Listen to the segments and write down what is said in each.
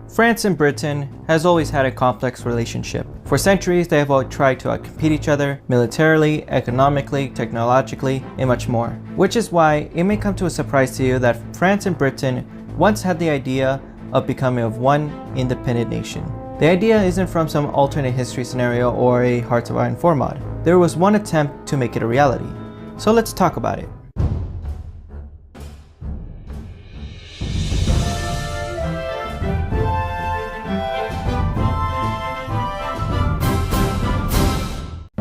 France and Britain has always had a complex relationship. For centuries, they have all tried to outcompete each other militarily, economically, technologically, and much more. Which is why it may come to a surprise to you that France and Britain once had the idea of becoming of one independent nation. The idea isn't from some alternate history scenario or a Hearts of Iron 4 mod. There was one attempt to make it a reality. So let's talk about it.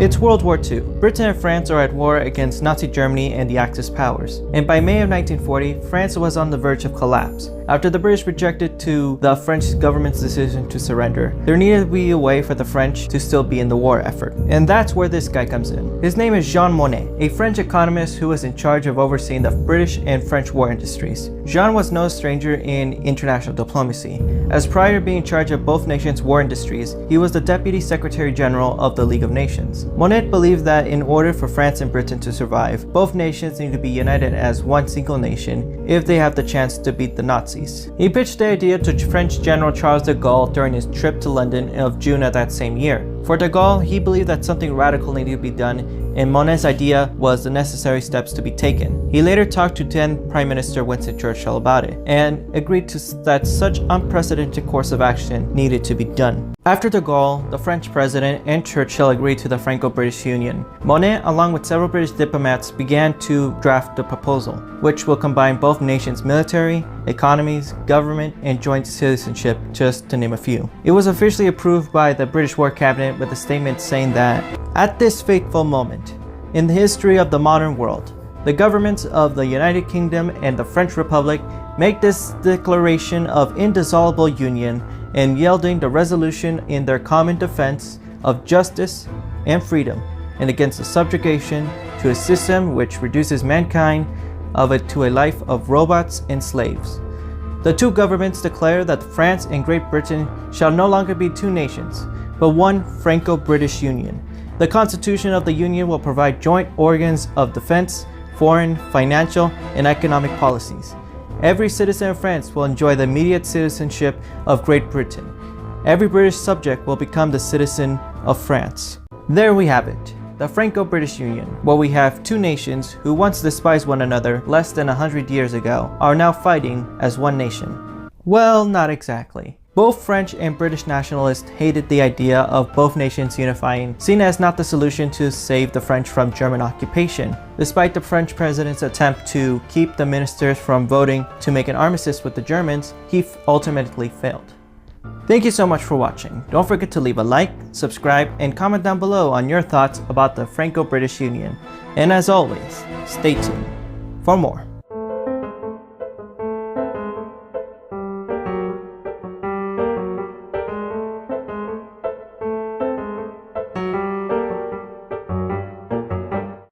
It's World War II. Britain and France are at war against Nazi Germany and the Axis powers. And by May of 1940, France was on the verge of collapse. After the British rejected the French government's decision to surrender, there needed to be a way for the French to still be in the war effort. And that's where this guy comes in. His name is Jean Monnet, a French economist who was in charge of overseeing the British and French war industries. Jean was no stranger in international diplomacy, as prior to being in charge of both nations' war industries, he was the Deputy Secretary General of the League of Nations. Monnet believed that in order for France and Britain to survive, both nations need to be united as one single nation if they have the chance to beat the Nazis. He pitched the idea to French General Charles de Gaulle during his trip to London of June of that same year. For de Gaulle, he believed that something radical needed to be done, and Monnet's idea was the necessary steps to be taken. He later talked to then Prime Minister Winston Churchill about it, and agreed that such unprecedented course of action needed to be done. After de Gaulle, the French president, and Churchill agreed to the Franco-British Union. Monnet, along with several British diplomats, began to draft the proposal, which will combine both nations' military, economies, government, and joint citizenship, just to name a few. It was officially approved by the British War Cabinet with a statement saying that, "At this fateful moment in the history of the modern world, the governments of the United Kingdom and the French Republic make this declaration of indissoluble union and yielding the resolution in their common defense of justice and freedom, and against the subjugation to a system which reduces mankind of it to a life of robots and slaves. The two governments declare that France and Great Britain shall no longer be two nations, but one Franco-British Union. The Constitution of the Union will provide joint organs of defense, foreign, financial, and economic policies. Every citizen of France will enjoy the immediate citizenship of Great Britain. Every British subject will become the citizen of France." There we have it. The Franco-British Union, where we have two nations who once despised one another less than 100 years ago, are now fighting as one nation. Well, not exactly. Both French and British nationalists hated the idea of both nations unifying, seen as not the solution to save the French from German occupation. Despite the French president's attempt to keep the ministers from voting to make an armistice with the Germans, he ultimately failed. Thank you so much for watching. Don't forget to leave a like, subscribe, and comment down below on your thoughts about the Franco-British Union. And as always, stay tuned for more.